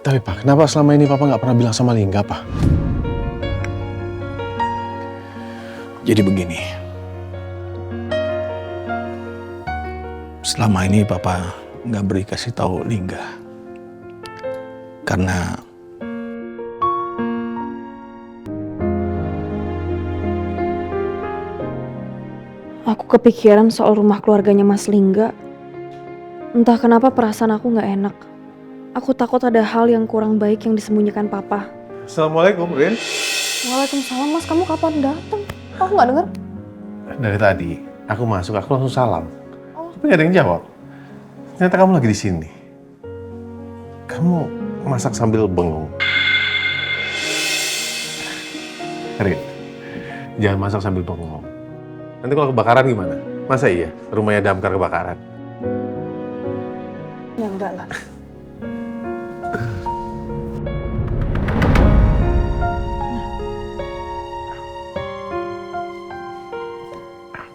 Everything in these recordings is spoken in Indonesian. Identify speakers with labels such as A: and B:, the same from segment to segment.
A: Tapi Pak, kenapa selama ini Papa nggak pernah bilang sama Lingga, Pak? Jadi begini. Selama ini Papa nggak beri kasih tahu Lingga. Karena
B: aku kepikiran soal rumah keluarganya Mas Lingga. Entah kenapa perasaan aku nggak enak. Aku takut ada hal yang kurang baik yang disembunyikan Papa.
A: Assalamualaikum, Rin.
B: Waalaikumsalam, Mas. Kamu kapan datang? Aku nggak dengar.
A: Dari tadi, aku masuk, aku langsung salam. Tapi nggak ada yang jawab. Ternyata kamu lagi di sini. Kamu masak sambil bengong. Rin, jangan masak sambil bengong. Nanti kalau kebakaran gimana? Masa iya rumahnya Damkar kebakaran?
B: Ya enggak lah.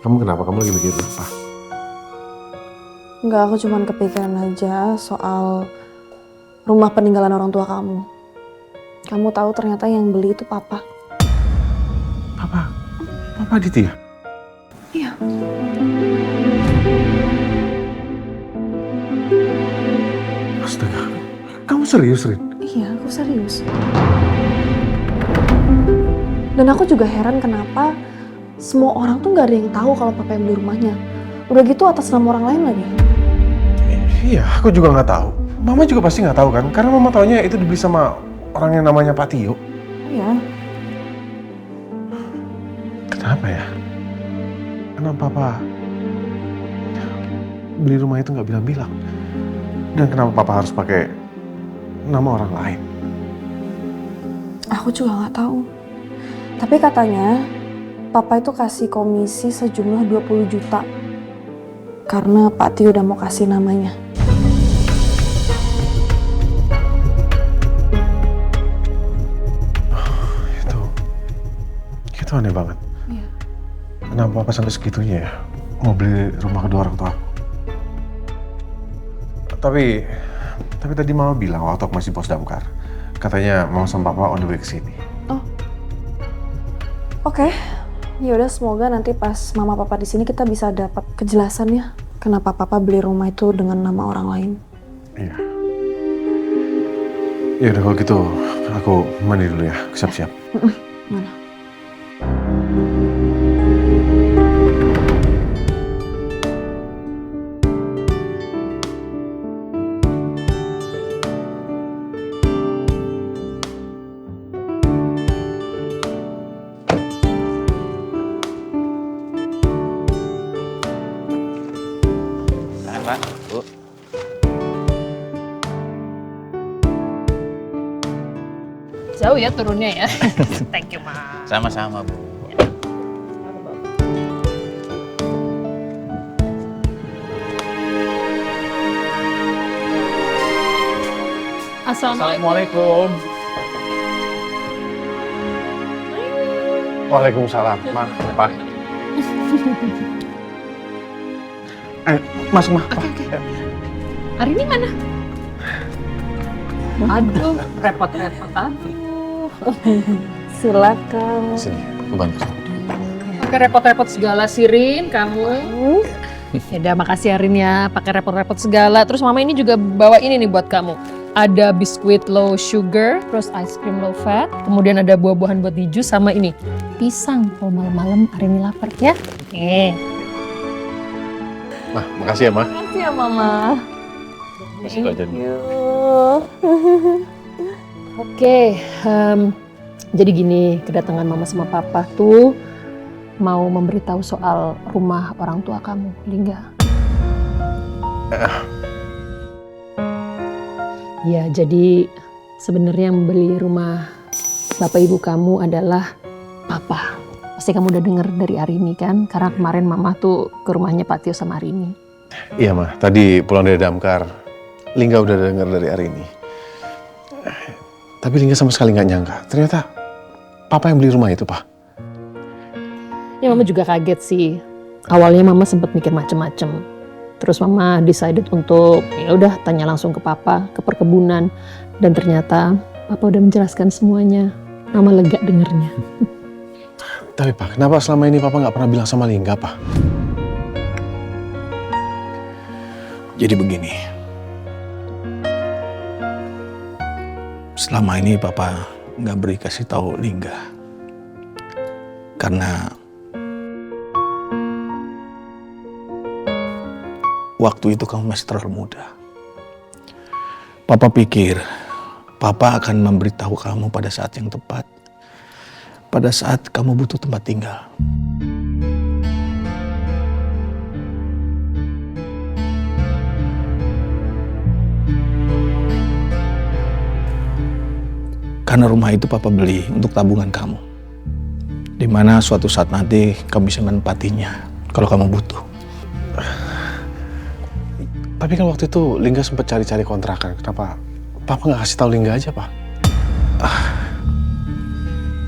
A: Kamu kenapa? Kamu lagi mikirin apa?
B: Enggak, aku cuman kepikiran aja soal rumah peninggalan orang tua kamu. Kamu tahu ternyata yang beli itu Papa.
A: Papa Aditya?
B: Iya.
A: Astaga, kamu serius, Rin?
B: Iya, aku serius. Dan aku juga heran kenapa semua orang tuh nggak ada yang tahu kalau Papa yang beli rumahnya. Udah gitu atas nama orang lain lagi.
A: Iya, aku juga nggak tahu. Mama juga pasti nggak tahu kan? Karena Mama taunya itu dibeli sama orang yang namanya Pak Tio.
B: Iya.
A: Kenapa ya? Kenapa Papa beli rumah itu nggak bilang-bilang? Dan kenapa Papa harus pakai nama orang lain?
B: Aku juga nggak tahu. Tapi katanya Papa itu kasih komisi sejumlah 20 juta. Karena Pak Tio udah mau kasih namanya.
A: Itu aneh banget.
B: Iya.
A: Kenapa Papa sampai segitunya ya? Mau beli rumah kedua orang tua aku. Tapi tadi Mama bilang waktu aku masih pos Damkar. Katanya Mama sama Papa on the way ke sini.
B: Oh. Oke. Ya udah, semoga nanti pas Mama Papa di sini kita bisa dapat kejelasannya kenapa Papa beli rumah itu dengan nama orang lain.
A: Iya. Ya udah kalau gitu aku mandi dulu ya, aku siap-siap.
B: Mana?
C: Pak, Bu.
D: Jauh ya turunnya ya. Thank you, Ma.
C: Sama-sama, Bu.
D: Assalamualaikum.
A: Waalaikumsalam, Ma, Pak. Masuk, Ma.
D: Oke. Hari ini mana? Aduh, repot-repot. Aduh.
B: Silakan.
A: Sini, aku bantu.
D: Pakai repot-repot segala Sirin, kamu. Ya udah, makasih Arin ya, pakai repot-repot segala. Terus Mama ini juga bawa ini nih buat kamu. Ada biskuit low sugar, terus ice cream low fat, kemudian ada buah-buahan buat di jus sama ini pisang. Kalau malam-malam Arin lapar ya.
A: Ma, makasih ya, Ma.
B: Makasih ya Mama.
A: Masuk aja nih.
D: Oke, jadi gini, kedatangan Mama sama Papa tuh mau memberitahu soal rumah orang tua kamu, Lingga. Ya, jadi sebenarnya yang beli rumah Bapak Ibu kamu adalah Papa. Pasti kamu udah denger dari Arini kan? Karena kemarin Mama tuh ke rumahnya Pak Tio sama Arini.
A: Iya, Ma. Tadi pulang dari Damkar, Lingga udah denger dari Arini. Tapi Lingga sama sekali nggak nyangka. Ternyata Papa yang beli rumah itu, Pak.
D: Ya Mama juga kaget sih. Awalnya Mama sempat mikir macem-macem. Terus Mama decided untuk ya udah tanya langsung ke Papa, ke perkebunan. Dan ternyata Papa udah menjelaskan semuanya. Mama lega dengernya.
A: Tapi Pak, kenapa selama ini Papa nggak pernah bilang sama Lingga, Pak?
E: Jadi begini, selama ini Papa nggak beri kasih tahu Lingga, karena waktu itu kamu masih terlalu muda. Papa pikir Papa akan memberitahu kamu pada saat yang tepat, pada saat kamu butuh tempat tinggal. Karena rumah itu Papa beli untuk tabungan kamu. Dimana suatu saat nanti kamu bisa menempatinya kalau kamu butuh.
A: Tapi kan waktu itu Lingga sempat cari-cari kontrakan. Kenapa Papa nggak kasih tahu Lingga aja, Pak?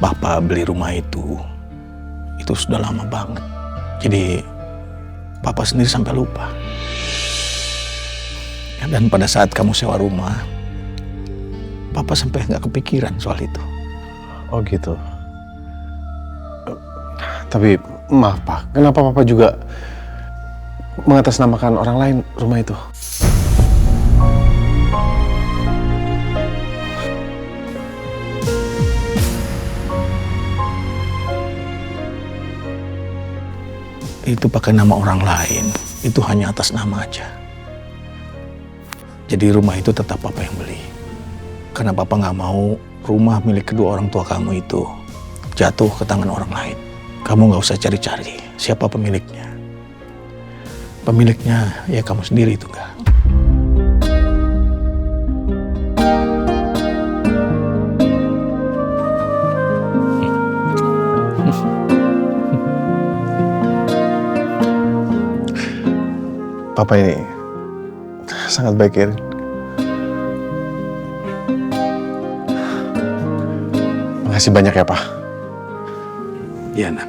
E: Papa beli rumah itu sudah lama banget. Jadi Papa sendiri sampai lupa. Ya, dan pada saat kamu sewa rumah, Papa sampai nggak kepikiran soal itu.
A: Oh gitu. Tapi maaf Pak, kenapa Papa juga mengatasnamakan orang lain rumah itu?
E: Itu pakai nama orang lain, itu hanya atas nama aja. Jadi rumah itu tetap Papa yang beli. Karena Papa nggak mau rumah milik kedua orang tua kamu itu jatuh ke tangan orang lain. Kamu nggak usah cari-cari siapa pemiliknya. Pemiliknya ya kamu sendiri itu enggak.
A: Papa ini sangat baik, Irin. Makasih banyak ya, Pak.
E: Iya, Nak.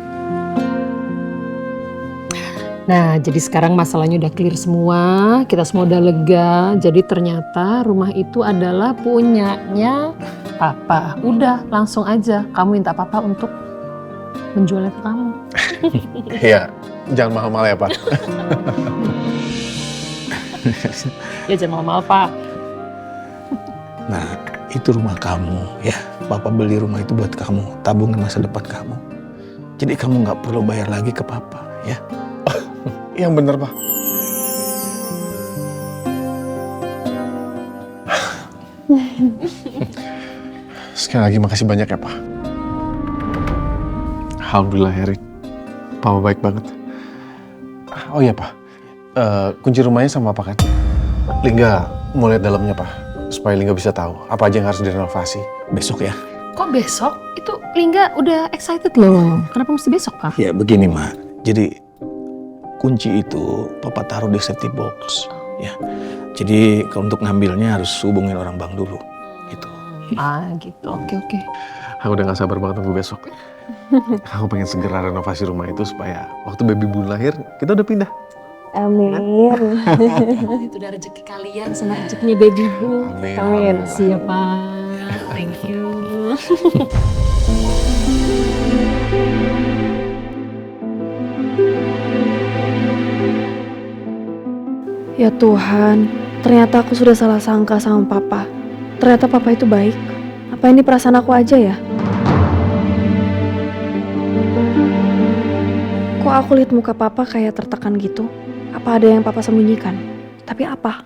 D: Nah, jadi sekarang masalahnya udah clear semua, kita semua udah lega. Jadi ternyata rumah itu adalah punyanya Papa. Udah, langsung aja kamu minta Papa untuk menjualnya ke kamu.
A: Iya, jangan mahal-mahal ya, Pak.
D: Ya jangan mahal-mahal, Pak.
E: Nah, itu rumah kamu ya. Papa beli rumah itu buat kamu, tabungan masa depan kamu. Jadi kamu nggak perlu bayar lagi ke Papa ya.
A: Yang bener, Pak. Sekali lagi makasih banyak ya, Pak. Alhamdulillah, Erin. Papa baik banget. Oh iya, Pak. Kunci rumahnya sama Papa kan? Lingga mau lihat dalamnya, Pak. Supaya Lingga bisa tahu apa aja yang harus direnovasi.
E: Besok ya.
D: Kok besok? Itu Lingga udah excited loh. Kenapa mesti besok, Pak?
E: Ya begini, Mak. Jadi kunci itu Papa taruh di safety box ya. Jadi kalau untuk ngambilnya harus hubungin orang bank dulu gitu.
D: Ah gitu, oke.
A: Aku udah gak sabar banget tunggu besok. Aku pengen segera renovasi rumah itu supaya waktu baby Bun lahir, kita udah pindah.
B: Amin.
D: Itu udah rezeki kalian sama rezekinya baby bu.
A: Amin.
D: Siapa? Thank you.
B: Ya Tuhan, ternyata aku sudah salah sangka sama Papa. Ternyata Papa itu baik. Apa ini perasaan aku aja ya? Kok aku lihat muka Papa kayak tertekan gitu? Apa ada yang Papa sembunyikan? Tapi apa?